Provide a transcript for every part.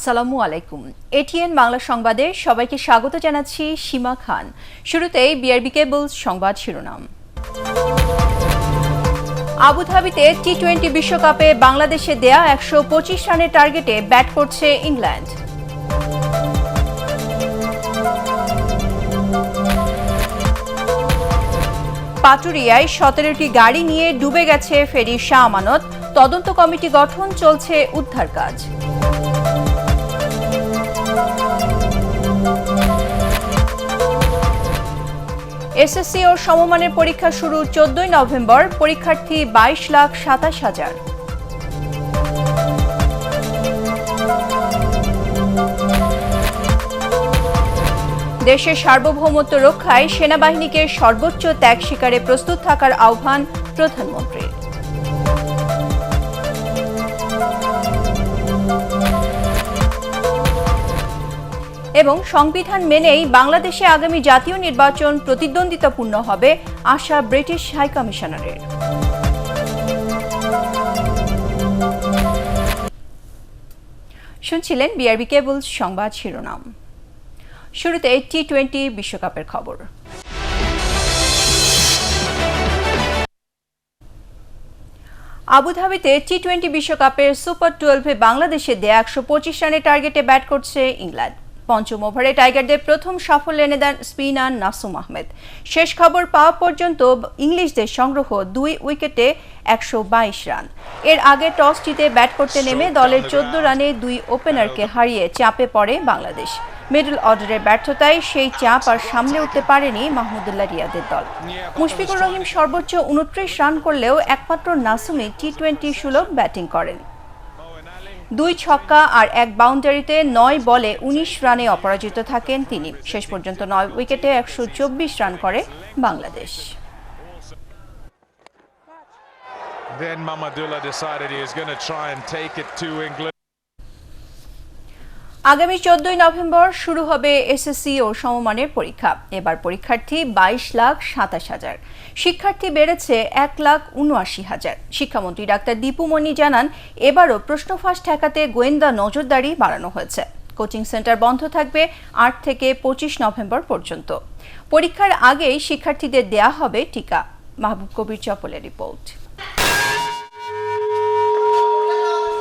আসসালামু আলাইকুম। এটিএন বাংলা সংবাদে সবাইকে স্বাগত জানাচ্ছি সীমা খান। শুরুতেই বিআরবি কেবলস সংবাদ শিরোনাম। আবুধাবিতে টি-20 বিশ্বকাপে বাংলাদেশে দেয়া 125 রানের টার্গেটে ব্যাট করছে ইংল্যান্ড। পাটুরিয়ায় 17টি গাড়ি নিয়ে ডুবে গেছে ফেরি শাহ আমানত। তদন্ত কমিটি গঠন, চলছে উদ্ধার কাজ। এসএসসি ও সমমানের পরীক্ষা শুরু 14 নভেম্বর। পরীক্ষার্থী 22,27,000। দেশের সার্বভৌমত্ব রক্ষায় সেনাবাহিনীকে সর্বোচ্চ ত্যাগ স্বীকারে প্রস্তুত থাকার আহ্বান প্রধানমন্ত্রীর। এবং সংবিধান মেনেই বাংলাদেশে আগামী জাতীয় নির্বাচন প্রতিদ্বন্দ্বিতাপূর্ণ হবে, আশা ব্রিটিশ হাইকমিশনারের। শুনছিলেন বিআরবি কেবলস সংবাদ শিরোনাম। শুরুতে টি-20 বিশ্বকাপের খবর। আবুধাবিতে টি-20 বিশ্বকাপের সুপার 12-এ বাংলাদেশে দেয়া 125 রানের টার্গেটে ব্যাট করছে ইংল্যান্ড। পঞ্চম ওভারে টাইগারদের প্রথম সাফল্য এনে দেন স্পিনার নাসুম আহমেদ। শেষ খবর পাওয়া পর্যন্ত ইংলিশদের সংগ্রহ 2 উইকেটে 122 রান। এর আগে টস জিতে ব্যাট করতে নেমে দলের 14 রানে 2 ওপেনারকে হারিয়ে চাপে পড়ে বাংলাদেশ। মিডল অর্ডারের ব্যর্থতায় সেই চাপ আর সামলে উঠতে পারেনি মাহমুদুল্লাহ রিয়াদের দল। মুশফিকুর রহিম সর্বোচ্চ 29 রান করলেও একমাত্র নাসুমই টি-20 সুলভ ব্যাটিং করেন। 2 ছক্কা আর 1 বাউন্ডারিতে 9 বলে 19 রানে অপরাজিত থাকেন তিনি। শেষ পর্যন্ত 9 উইকেটে 124 রান করে Bangladesh. Then Mamadullah decided he was going to try and take it to England. আগামী 14 নভেম্বর শুরু হবে এসএসসি ও সমমানের পরীক্ষা। এবার পরীক্ষার্থী 22,27,000। শিক্ষার্থী বেড়েছে 1,79,000। শিক্ষামন্ত্রী ডাক্তার দীপু মনি জানান, এবারও প্রশ্ন ফাঁস ঠেকাতে গোয়েন্দা নজরদারি বাড়ানো হয়েছে। কোচিং সেন্টার বন্ধ থাকবে 8 থেকে 25 নভেম্বর পর্যন্ত। পরীক্ষার আগেই শিক্ষার্থীদের দেয়া হবে টিকা। মাহবুব কবির চপলের রিপোর্ট।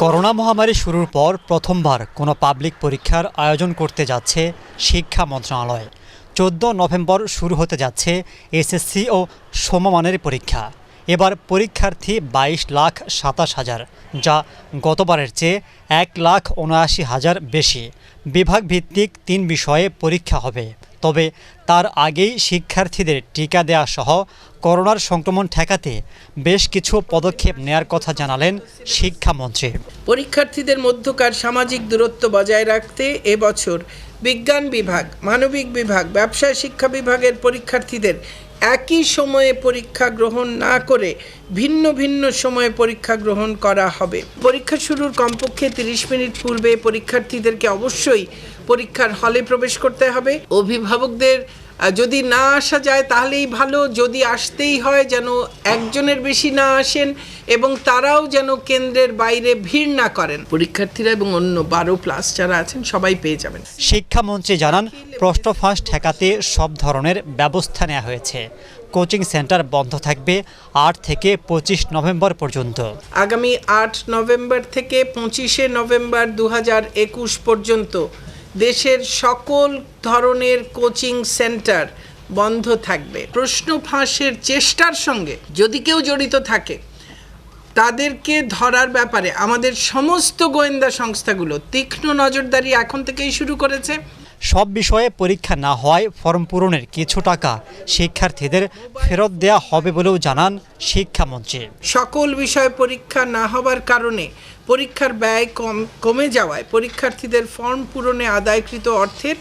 করোনা মহামারী শুরুর পর প্রথমবার কোনো পাবলিক পরীক্ষার আয়োজন করতে যাচ্ছে শিক্ষা মন্ত্রণালয়। 14 নভেম্বর শুরু হতে যাচ্ছে এসএসসি ও সমমানের পরীক্ষা। এবার পরীক্ষার্থী 22,27,000, যা গতবারের চেয়ে 1,79,000 বেশি। বিভাগ ভিত্তিক 3 বিষয়ে পরীক্ষা হবে। তবে তার আগেই শিক্ষার্থীদের টিকা দেয়া সহ করোনার সংক্রমণ ঠেকাতে বেশ কিছু পদক্ষেপ নেয়ার কথা জানালেন শিক্ষামন্ত্রী। পরীক্ষার্থীদের মধ্যকার সামাজিক দূরত্ব বজায় রাখতে এবছর বিজ্ঞান বিভাগ, মানবিক বিভাগ, ব্যবসায় শিক্ষা বিভাগের পরীক্ষার্থীদের একই সময়ে পরীক্ষা গ্রহণ না করে ভিন্ন ভিন্ন সময়ে পরীক্ষা গ্রহণ করা হবে। পরীক্ষা শুরুর কমপক্ষে 30 মিনিট পূর্বে পরীক্ষার্থীদেরকে অবশ্যই পরীক্ষার হলে প্রবেশ করতে হবে। অভিভাবকদের যদি না আসা যায় তাহলেই ভালো, যদি আসতেই হয় যেন একজনের বেশি না আসেন এবং তারাও যেন কেন্দ্রের বাইরে ভিড় না করেন। পরীক্ষার্থীরা এবং অন্য 12+ যারা আছেন সবাই পেয়ে যাবেন। শিক্ষামন্ত্রী জানান, প্রশ্ন ফাঁস ঠেকাতে সব ধরনের ব্যবস্থা নেওয়া হয়েছে। কোচিং সেন্টার বন্ধ থাকবে 8 থেকে 25 নভেম্বর পর্যন্ত। আগামী 8 নভেম্বর থেকে 25 নভেম্বর 2021 পর্যন্ত দেশের সকল ধরনের কোচিং সেন্টার বন্ধ থাকবে। প্রশ্ন ফাঁসের চেষ্টার সঙ্গে যদি কেউ জড়িত থাকে তাদেরকে ধরার ব্যাপারে আমাদের সমস্ত গোয়েন্দা সংস্থাগুলো তীক্ষ্ণ নজরদারি এখন থেকেই শুরু করেছে। সব বিষয়ে পরীক্ষা না হওয়ায় ফর্ম পূরণের কিছু টাকা শিক্ষার্থীদের ফেরত দেওয়া হবে বলেও জানান শিক্ষামন্ত্রী। সকল বিষয়ে পরীক্ষা না হবার কারণে পরীক্ষার ব্যয় কমে যাওয়ায় পরীক্ষার্থীদের ফর্ম পূরণে আদায়কৃত অর্থের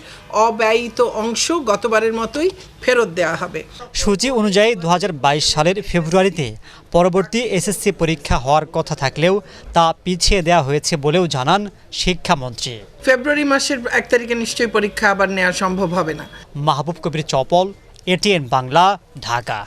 অব্যয়িত অংশ গতবারের মতোই ফেরত দেওয়া হবে। সূচি অনুযায়ী 2022 সালের ফেব্রুয়ারিতে পরবর্তী এসএসসি পরীক্ষা হওয়ার কথা থাকলেও তা পিছিয়ে দেওয়া হয়েছে বলেও জানান শিক্ষামন্ত্রী। ফেব্রুয়ারি মাসের 1 তারিখে নিশ্চয়ই পরীক্ষা আবার নেওয়া সম্ভব হবে না। মাহবুব কবির চপল, এটিএন বাংলা, ঢাকা।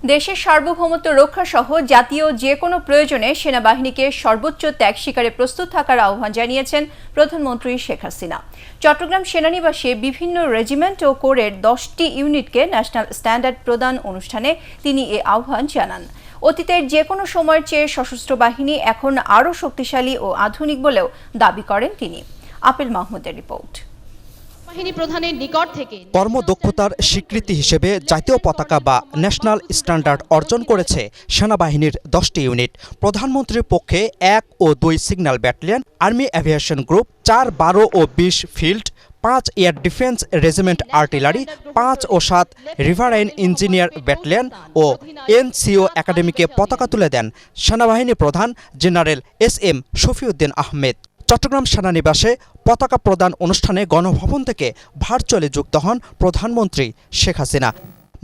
দেশের সার্বভৌমত্ব রক্ষা সহ জাতীয় যে কোনো প্রয়োজনে সেনাবাহিনীকে সর্বোচ্চ ত্যাগ স্বীকারে প্রস্তুত থাকার আহ্বান জানিয়েছেন প্রধানমন্ত্রী শেখ হাসিনা। চট্টগ্রাম সেনানিবাসে বিভিন্ন রেজিমেন্ট ও কোরের 10টি ইউনিটকে ন্যাশনাল স্ট্যান্ডার্ড প্রদান অনুষ্ঠানে তিনি এ আহ্বান জানান। অতীতের যে কোনো সময়ের চেয়ে সশস্ত্র বাহিনী এখন আরও শক্তিশালী ও আধুনিক বলেও দাবি করেন তিনি। আপেল মাহমুদের রিপোর্ট। বাহিনী প্রধানের নিকট থেকে কর্মদক্ষতার স্বীকৃতি হিসেবে জাতীয় পতাকা বা ন্যাশনাল স্ট্যান্ডার্ড অর্জন করেছে সেনাবাহিনীর 10টি ইউনিট। প্রধানমন্ত্রীর পক্ষে 1 ও 2 signal battalion, army aviation group, 4, 12 ও 20 field, 5 air defence regiment artillery, 5 ও 7 রিভারাইন ইঞ্জিনিয়ার ব্যাটালিয়ন ও এনসিও একাডেমিকে পতাকা তুলে দেন সেনাবাহিনী প্রধান জেনারেল SM শফিউদ্দিন আহমেদ। চট্টগ্রাম সেনানিবাসে পতাকা প্রদান অনুষ্ঠানে গণভবন থেকে ভার্চুয়ালি যুক্ত হন প্রধানমন্ত্রী শেখ হাসিনা।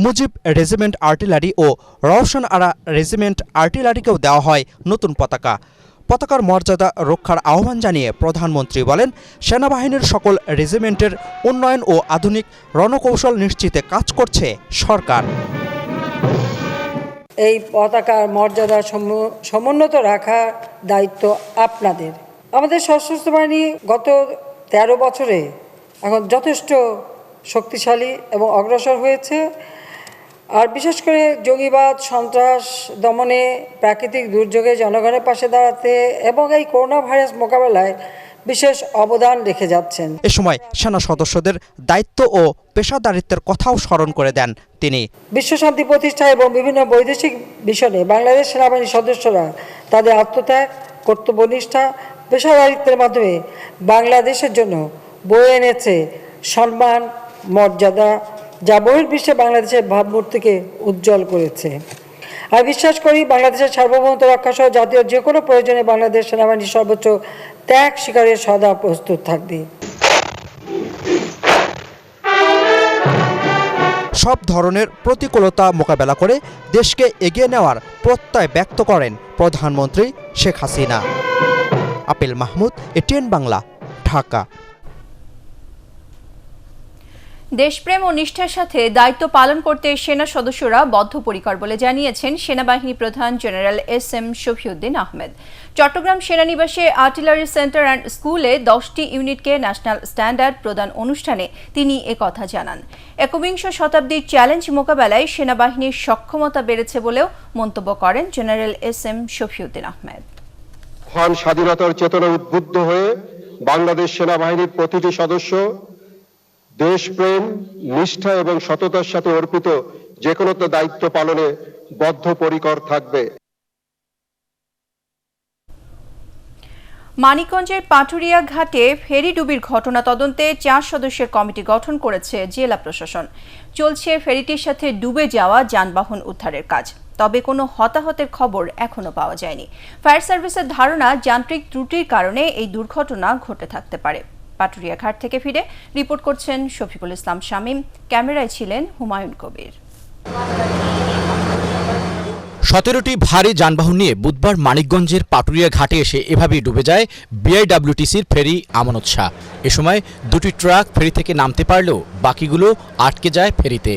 মুজিব রেজিমেন্ট আর্টিলারি ও রওশন আরা রেজিমেন্ট আর্টিলারিকেও দেওয়া হয় নতুন পতাকা। পতাকার মর্যাদা রক্ষার আহ্বান জানিয়ে প্রধানমন্ত্রী বলেন, সেনাবাহিনীর সকল রেজিমেন্টের উন্নয়ন ও আধুনিক রণকৌশল নিশ্চিতে কাজ করছে সরকার। এই পতাকার মর্যাদা সমুন্নত রাখার দায়িত্ব আপনাদের। আমাদের সশস্ত্র বাহিনী গত 13 বছরে এখন যথেষ্ট শক্তিশালী এবং অগ্রসর হয়েছে। আর বিশেষ করে জঙ্গিবাদ, সন্ত্রাস দমনে, প্রাকৃতিক দুর্যোগে জনগণের পাশে দাঁড়াতে এবং এই করোনা ভাইরাস মোকাবেলায় বিশেষ অবদান রেখে যাচ্ছেন। এ সময় সেনা সদস্যদের দায়িত্ব ও পেশাদারিত্বের কথাও স্মরণ করে দেন তিনি। বিশ্বশান্তি প্রতিষ্ঠা এবং বিভিন্ন বৈদেশিক মিশনে বাংলাদেশ সেনাবাহিনীর সদস্যরা তাদের আত্মত্যাগ, কর্তব্যনিষ্ঠা, পেশাদারিত্বের মাধ্যমে বাংলাদেশের জন্য বয়ে এনেছে সম্মান, মর্যাদা, যা বহির্বিশ্বে বাংলাদেশের ভাবমূর্তিকে উজ্জ্বল করেছে। আর বিশ্বাস করি বাংলাদেশের সার্বভৌমত্ব রক্ষা সহ জাতীয় যে কোনো প্রয়োজনে বাংলাদেশ সেনাবাহিনী সর্বোচ্চ ত্যাগ স্বীকারে সদা প্রস্তুত থাকবে। সব ধরনের প্রতিকূলতা মোকাবেলা করে দেশকে এগিয়ে নেওয়ার প্রত্যয় ব্যক্ত করেন প্রধানমন্ত্রী শেখ হাসিনা। আপেল মাহমুদ, ATN বাংলা, ঢাকা। দেশপ্রেম ও নিষ্ঠার সাথে দায়িত্ব পালন করতে সেনা সদস্যরা বদ্ধপরিকর বলে জানিয়েছেন সেনাবাহিনী প্রধান জেনারেল SM শফিউদ্দিন আহমেদ। চট্টগ্রাম সেনানিবাসে আর্টিলারি সেন্টার অ্যান্ড স্কুলে 10টি ইউনিটকে ন্যাশনাল স্ট্যান্ডার্ড প্রদান অনুষ্ঠানে তিনি একথা জানান। একবিংশ শতাব্দীর চ্যালেঞ্জ মোকাবেলায় সেনাবাহিনীর সক্ষমতা বেড়েছে বলেও মন্তব্য করেন জেনারেল SM শফিউদ্দিন আহমেদ। মহান স্বাধীনতার চেতনা উদ্বুদ্ধ হয়ে বাংলাদেশ সেনাবাহিনীর প্রতিটি সদস্য দেশপ্রেম, নিষ্ঠা এবং সততার সাথে অর্পিত যে কোনো দায়িত্ব পালনে বদ্ধপরিকর থাকবে। মানিকগঞ্জের পাটুরিয়া ঘাটে ফেরি ডুবির ঘটনা তদন্তে 4 সদস্যের কমিটি গঠন করেছে জেলা প্রশাসন। চলছে ফেরিটির সাথে ডুবে যাওয়া যানবাহন উদ্ধারের কাজ, তবে কোনো হতাহতের খবর এখনো পাওয়া যায়নি। ফায়ার সার্ভিসের ধারণা যান্ত্রিক ত্রুটির কারণে এই দুর্ঘটনা ঘটে থাকতে পারে। পাটুরিয়া ঘাট থেকে ফিরে রিপোর্ট করছেন শফিকুল ইসলাম শামীম, ক্যামেরায় ছিলেন হুমায়ুন কবির। 17টি ভারী যানবাহন নিয়ে বুধবার মানিকগঞ্জের পাটুরিয়া ঘাটে এসে এভাবেই ডুবে যায় BIWTCর ফেরি আমানত শাহ। এ সময় 2টি ট্রাক ফেরি থেকে নামতে পারলেও বাকিগুলো আটকে যায় ফেরিতে।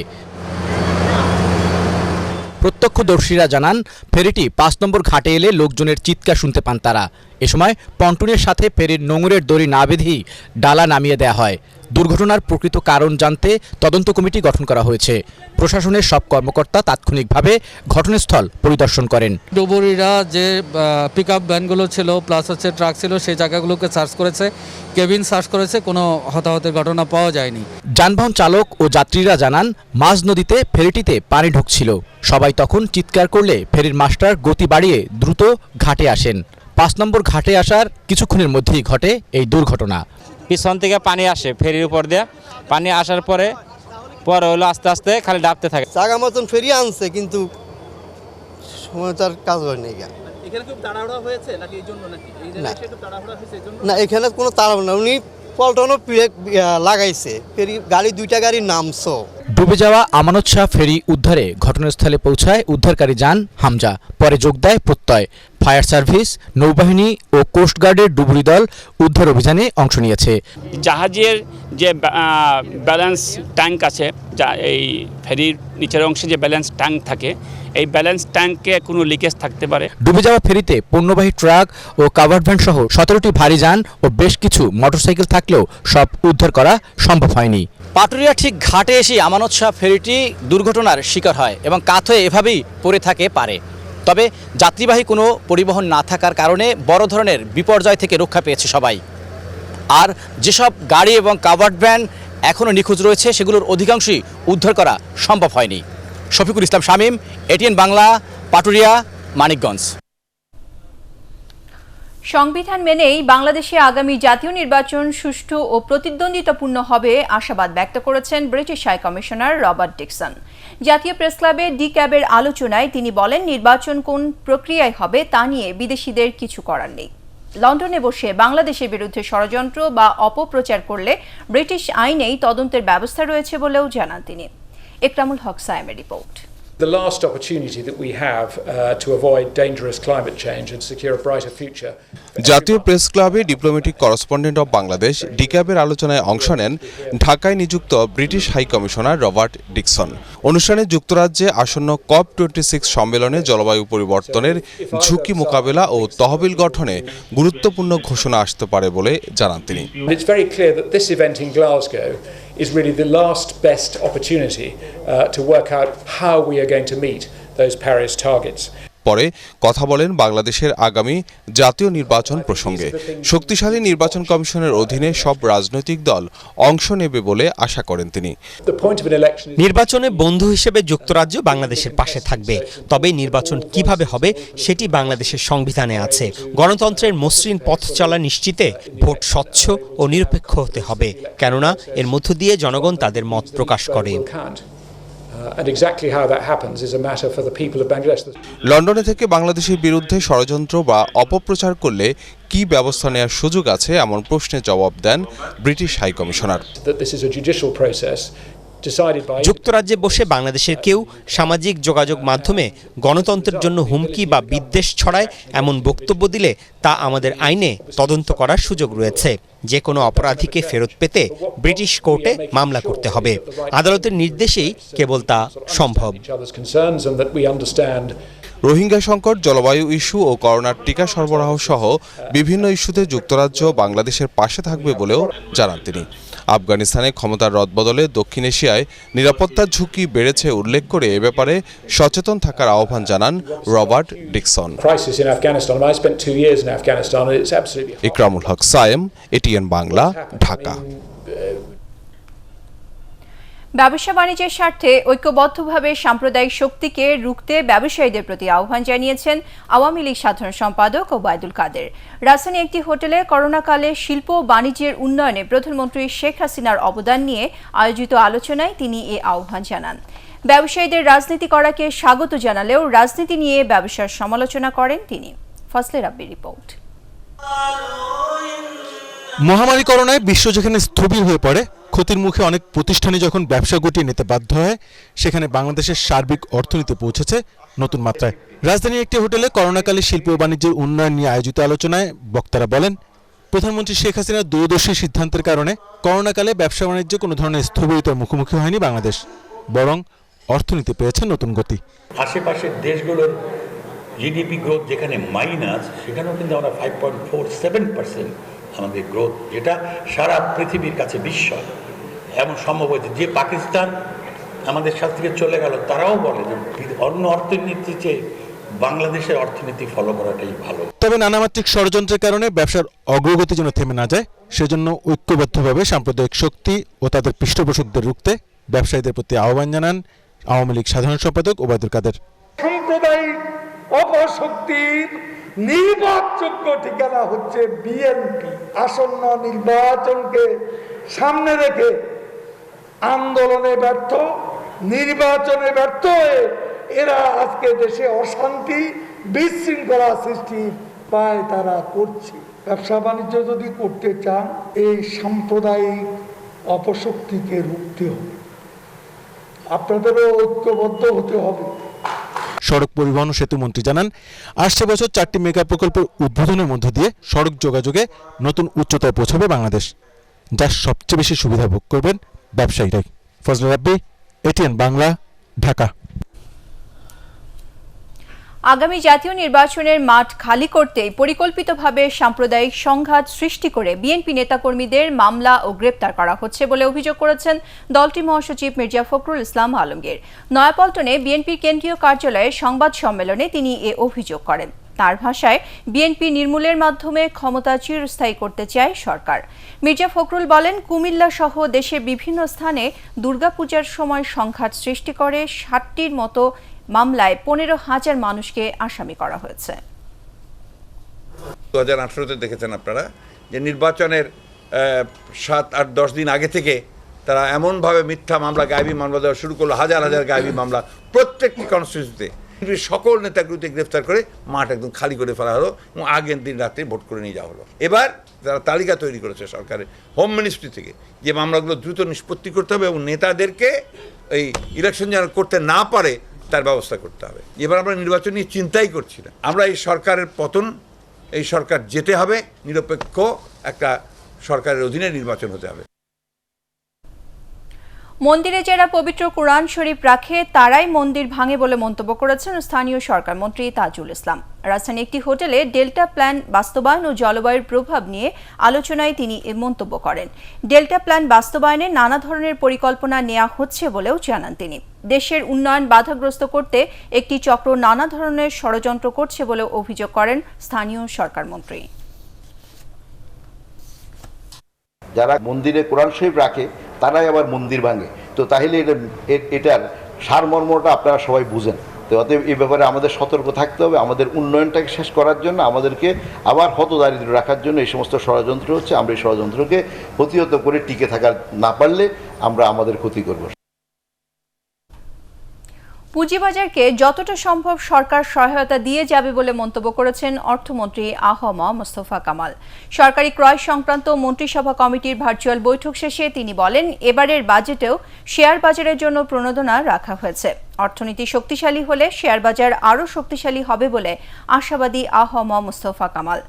প্রত্যক্ষদর্শীরা জানান, ফেরিটি 5 নম্বর ঘাটে এলে লোকজনের চিৎকার শুনতে পান তারা। এ সময় পন্টুনের সাথে ফেরির নোঙরের দড়ি না বেঁধেই ডালা নামিয়ে দেওয়া হয়। দুর্ঘটনার প্রকৃত কারণ জানতে তদন্ত কমিটি গঠন করা হয়েছে। প্রশাসনের সব কর্মকর্তা তাৎক্ষণিকভাবে ঘটনাস্থল পরিদর্শন করেন। ডুবুরিরা যে পিকআপ ভ্যানগুলো ছিল প্লাস ট্রাক ছিল সেই জায়গাগুলোকে সার্চ করেছে, কেবিন সার্চ করেছে, কোনো হতাহতের ঘটনা পাওয়া যায়নি। যানবাহন চালক ও যাত্রীরা জানান, মাঝ নদীতে ফেরিটিতে পানি ঢুকছিল। সবাই তখন চিৎকার করলে ফেরির মাস্টার গতি বাড়িয়ে দ্রুত ঘাটে আসেন। 5 নম্বর ঘাটে আসার কিছুক্ষণের মধ্যেই ঘটে এই দুর্ঘটনা। পিছন থেকে পানি আসে ফেরির উপর দিয়ে, পানি আসার পরে হলো আস্তে আস্তে খালি ডাবতে থাকে। জায়গা মতন ফেরি আনছে কিন্তু সময় তার কাজ হয়নি। এখানে খুব তাড়াহুড়া হয়েছে নাকি এই জন্য নাকি এই জায়গায় একটু তাড়াহুড়া হয়েছে এই জন্য? না, এখানে কোনো তাড়াহুড়া না, উনি পল্টনও লাগাইছে ফেরি, গাড়ি 2টা গাড়ি নামছো। ডুবে যাওয়া আমানত শাহ ফেরি উদ্ধারে ঘটনাস্থলে পৌঁছায় উদ্ধারকারী যান হামজা। পরে যোগ দেয় প্রত্যয়। ফায়ার সার্ভিস, নৌবাহিনী ও কোস্টগার্ডের ডুবুরি দল উদ্ধার অভিযানে অংশ নিয়েছে। জাহাজের যে ব্যালেন্স ট্যাঙ্ক আছে, যা এই ফেরির নিচের অংশে যে ব্যালেন্স ট্যাঙ্ক থাকে, এই ব্যালেন্স ট্যাঙ্কে কোনো লিকেজ থাকতে পারে। ডুবে যাওয়া ফেরিতে পণ্যবাহী ট্রাক ও কাভার্ড ভ্যান সহ 17টি ভারী যান ও বেশ কিছু মোটরসাইকেল থাকলেও সব উদ্ধার করা সম্ভব হয়নি। পাটুরিয়া ঠিক ঘাটে এসে আমানত শাহ ফেরিটি দুর্ঘটনার শিকার হয় এবং কাত হয়ে এভাবেই পড়ে থাকে পারে। তবে যাত্রীবাহী কোনো পরিবহন না থাকার কারণে বড় ধরনের বিপর্যয় থেকে রক্ষা পেয়েছে সবাই। আর যেসব গাড়ি এবং কাভার্ড ভ্যান এখনও নিখোঁজ রয়েছে, সেগুলোর অধিকাংশই উদ্ধার করা সম্ভব হয়নি। শফিকুল ইসলাম শামীম, এটিএন বাংলা, পাটুরিয়া, মানিকগঞ্জ। সংবিধান মেনেই বাংলাদেশে আগামী জাতীয় নির্বাচন সুষ্ঠু ও প্রতিদ্বন্দ্বিতাপূর্ণ হবে আশাবাদ ব্যক্ত করেছেন British high commissioner Robert Dickson. জাতীয় প্রেস ক্লাবে ডি ক্যাবের আলোচনায় তিনি বলেন, নির্বাচন কোন প্রক্রিয়ায় হবে তা নিয়ে বিদেশিদের কিছু করার নেই। লন্ডনে বসে বাংলাদেশের বিরুদ্ধে ষড়যন্ত্র বা অপপ্রচার করলে ব্রিটিশ আইনেই তদন্তের ব্যবস্থা রয়েছে বলেও জানান তিনি। Ekramul Haque সায়েমের report. The last opportunity that we have to avoid dangerous climate change and secure a brighter future. জাতীয় প্রেস ক্লাবে ডিপ্লোম্যাটিক করেসপন্ডেন্ট অব বাংলাদেশ ডিক্যাবের আলোচনায় অংশ নেন ঢাকায় নিযুক্ত British high commissioner Robert Dickson. অনুষ্ঠানে যুক্তরাজ্যে আসন্ন COP26 সম্মেলনে জলবায়ু পরিবর্তনের ঝুঁকি মোকাবেলা ও তহবিল গঠনে গুরুত্বপূর্ণ ঘোষণা আসতে পারে বলে জানান তিনি। It's very clear that this event in Glasgow is really the last best opportunity to work out how we are going to meet those Paris targets. পরে কথা বলেন বাংলাদেশের আগামী জাতীয় নির্বাচন প্রসঙ্গে। শক্তিশালী নির্বাচন কমিশনের অধীনে সব রাজনৈতিক দল অংশ নেবে বলে আশা করেন তিনি। নির্বাচনে বন্ধু হিসেবে যুক্তরাজ্য বাংলাদেশের পাশে থাকবে, তবে নির্বাচন কিভাবে হবে সেটি বাংলাদেশের সংবিধানে আছে। গণতন্ত্রের মসৃণ পথ চলা নিশ্চিতে ভোট স্বচ্ছ ও নিরপেক্ষ হতে হবে, কেননা এর মধ্য দিয়ে জনগণ তাদের মত প্রকাশ করে। And exactly how that happens is a matter for the people of Bangladesh. লন্ডনে থেকে বাংলাদেশের বিরুদ্ধে ষড়যন্ত্র বা অপপ্রচার করলে কি ব্যবস্থা নেওয়ার সুযোগ আছে এমন প্রশ্নের জবাব দেন British high commissioner. This is a judicial process decided by যুক্তরাজ্যে বসে বাংলাদেশের কেউ সামাজিক যোগাযোগ মাধ্যমে গণতন্ত্রের জন্য হুমকি বা বিদ্বেষ ছড়ায় এমন বক্তব্য দিলে তা আমাদের আইনে তদন্ত করার সুযোগ রয়েছে। যে কোনো অপরাধীকে ফেরত পেতে ব্রিটিশ কোর্টে মামলা করতে হবে। আদালতের নির্দেশেই কেবল তা সম্ভব। রোহিঙ্গা সংকট, জলবায়ু ইস্যু ও করোনার টিকা সরবরাহ সহ বিভিন্ন ইস্যুতে যুক্তরাজ্য বাংলাদেশের পাশে থাকবে বলেও জানান তিনি। আফগানিস্তানে ক্ষমতার রদবদলে দক্ষিণ এশিয়ায় নিরাপত্তার ঝুঁকি বেড়েছে উল্লেখ করে এ ব্যাপারে সচেতন থাকার আহ্বান জানান রবার্ট ডিকসন। ইকরামুল হক সায়েম, এটিএন বাংলা, ঢাকা। ব্যবসা বাণিজ্যের স্বার্থে ঐক্যবদ্ধভাবে সাম্প্রদায়িক শক্তিকে রুখতে ব্যবসায়ীদের প্রতি আহ্বান জানিয়েছেন আওয়ামী লীগ সাধারণ সম্পাদক ওবায়দুল কাদের। রাজধানী একটি হোটেলে করোনাকালে শিল্প ও বাণিজ্যের উন্নয়নে প্রধানমন্ত্রী শেখ হাসিনার অবদান নিয়ে আয়োজিত আলোচনায় তিনি এ আহ্বান জানান। ব্যবসায়ীদের রাজনীতি করাকে স্বাগত জানালেও রাজনীতি নিয়ে ব্যবসার সমালোচনা করেন তিনি। ফজলে রাব্বির রিপোর্ট। মহামারী করোনায় বিশ্ব যেখানে স্থবির হয়ে পড়ে, ক্ষতির মুখে অনেক প্রতিষ্ঠানই যখন ব্যবসা গুটিয়ে নিতে বাধ্য হয়, সেখানে বাংলাদেশের সার্বিক অর্থনীতি পৌঁছেছে নতুন মাত্রায়। রাজধানীর একটি হোটেলে করোনাকালে শিল্প ও বাণিজ্যের উন্নয়ন নিয়ে আয়োজিত আলোচনায় বক্তারা বলেন, প্রধানমন্ত্রী শেখ হাসিনার দূরদর্শী সিদ্ধান্তের কারণে করোনাকালে ব্যবসা বাণিজ্য কোনো ধরনের স্থবিরতার মুখোমুখি হয়নি বাংলাদেশ, বরং অর্থনীতি পেয়েছে নতুন গতি। আশেপাশের দেশগুলোর জিডিপি গ্রোথ যেখানে মাইনাস, সেখানেও কিন্তু আমরা 5.47% আমাদের গ্রোথ, যেটা সারা পৃথিবীর কাছে বিস্ময়। এমন সম্ভব হয়েছে যে পাকিস্তান আমাদের সাথে থেকে চলে গেল, তারাও বলে যে অন্য অর্থনীতির চেয়ে বাংলাদেশের অর্থনীতি ফলো করাটাই ভালো। তবে নানামাত্রিক ষড়যন্ত্রের কারণে ব্যবসার অগ্রগতি যেন থেমে না যায়, সেজন্য ঐক্যবদ্ধভাবে সাম্প্রদায়িক শক্তি ও তাদের পৃষ্ঠপোষকদের রুখতে ব্যবসায়ীদের প্রতি আহ্বান জানান আওয়ামী লীগ সাধারণ সম্পাদক ওবায়দুল কাদের। সাম্প্রদায়িক অপশক্তির নির্ভরযোগ্য ঠিকানা হচ্ছে বিএনপি। আসন্ন নির্বাচনকে সামনে রেখে আন্দোলনে ব্যর্থ, নির্বাচনে ব্যর্থ হয়ে এরা আজকে দেশে অশান্তি, বিশৃঙ্খলা সৃষ্টি পায় তারা করছে। ব্যবসা বাণিজ্য যদি করতে চান, এই সাম্প্রদায়িক অপশক্তিকে রুখতে হবে। আপনাদেরও ঐক্যবদ্ধ হতে হবে। সড়ক পরিবহন ও সেতু মন্ত্রী জানান, আসছে বছর 4টি মেগা প্রকল্পের উদ্বোধনের মধ্য দিয়ে সড়ক যোগাযোগে নতুন উচ্চতায় পৌঁছাবে বাংলাদেশ, যার সবচেয়ে বেশি সুবিধা ভোগ করবেন ব্যবসায়ীরাই। ফজলুর রাব্বি, এটিএন বাংলা, ঢাকা। আগামী জাতীয় নির্বাচনের মাঠ খালি করতেই পরিকল্পিতভাবে সাম্প্রদায়িক সংঘাত সৃষ্টি করে বিএনপি নেতাকর্মীদের মামলা ও গ্রেপ্তার করা হচ্ছে বলে অভিযোগ করেছেন দলটির মহাসচিব মির্জা ফখরুল ইসলাম আলমগীর। নয়াপল্টনে বিএনপির কেন্দ্রীয় কার্যালয়ে সংবাদ সম্মেলনে তিনি এ অভিযোগ করেন। তার ভাষায়, বিএনপি নির্মূলের মাধ্যমে ক্ষমতা চিরস্থায়ী করতে চায় সরকার। মির্জা ফখরুল বলেন, কুমিল্লা সহ দেশের বিভিন্ন স্থানে দুর্গাপূজার সময় সংঘাত সৃষ্টি করে 60টির মতো মামলায় 15,000 মানুষকে আসামি করা হয়েছে। 2018-তে দেখেছেন আপনারা যে নির্বাচনের 7-8-10 দিন আগে থেকে তারা এমনভাবে মিথ্যা মামলা, গায়েবী মামলা দেওয়া শুরু করলো, হাজার হাজার গায়েবী মামলা প্রত্যেকটি কনস্টিটিউন্সিতে। সকল নেতাগুলোকে গ্রেফতার করে মাঠ একদম খালি করে ফেলা হলো এবং আগের দিন রাতে ভোট করে নিয়ে যাওয়া হলো। এবার তারা তালিকা তৈরি করেছে সরকারের হোম মিনিস্ট্রি থেকে যে মামলাগুলো দ্রুত নিষ্পত্তি করতে হবে এবং নেতাদেরকে এই ইলেকশন যেন করতে না পারে তার ব্যবস্থা করতে হবে। এবার আমরা নির্বাচন নিয়ে চিন্তাই করছি না। আমরা এই সরকারের পতন, এই সরকার যেতে হবে, নিরপেক্ষ একটা সরকারের অধীনে নির্বাচন হতে হবে। মন্দিরে যারা পবিত্র কোরআন শরীফ রাখে তারাই মন্দির ভাঙে বলে মন্তব্য করেছেন স্থানীয় সরকার মন্ত্রী তাজুল ইসলাম। রাজধানীর একটি হোটেলে ডেল্টা প্ল্যান বাস্তবায়ন ও জলবায়ুর প্রভাব নিয়ে আলোচনায় তিনি এ মন্তব্য করেন। ডেল্টা প্ল্যান বাস্তবায়নে নানা ধরনের পরিকল্পনা নেওয়া হচ্ছে বলেও জানান তিনি। দেশের উন্নয়ন বাধাগ্রস্ত করতে একটি চক্র নানা ধরনের ষড়যন্ত্র করছে বলেও অভিযোগ করেন স্থানীয় সরকার মন্ত্রী। যারা মন্দিরে কোরআন শরীফ রাখে তারাই আবার মন্দির ভাঙে, তো তাহলে এটার সারমর্মটা আপনারা সবাই বুঝেন। তো অতএব এই ব্যাপারে আমাদের সতর্ক থাকতে হবে। আমাদের উন্নয়নটাকে শেষ করার জন্য, আমাদেরকে আবার হতদারিদ্র রাখার জন্য এই সমস্ত ষড়যন্ত্র হচ্ছে। আমরা এই ষড়যন্ত্রকে প্রতিহত করে টিকে থাকা না পারলে আমরা আমাদের ক্ষতি করব। পুঁজিবাজারকে যতটা সম্ভব সরকার সহায়তা দিয়ে যাবে বলে মন্তব্য করেছেন অর্থমন্ত্রী আ.হ.ম মোস্তফা কামাল। সরকারি ক্রয় সংক্রান্ত মন্ত্রিসভা কমিটির ভার্চুয়াল বৈঠক শেষে তিনি বলেন, এবারের বাজেটেও শেয়ার বাজারের জন্য প্রণোদনা রাখা হয়েছে। অর্থনীতি শক্তিশালী হলে শেয়ার বাজার আরও শক্তিশালী হবে বলে আশাবাদী আ.হ.ম মোস্তফা কামাল।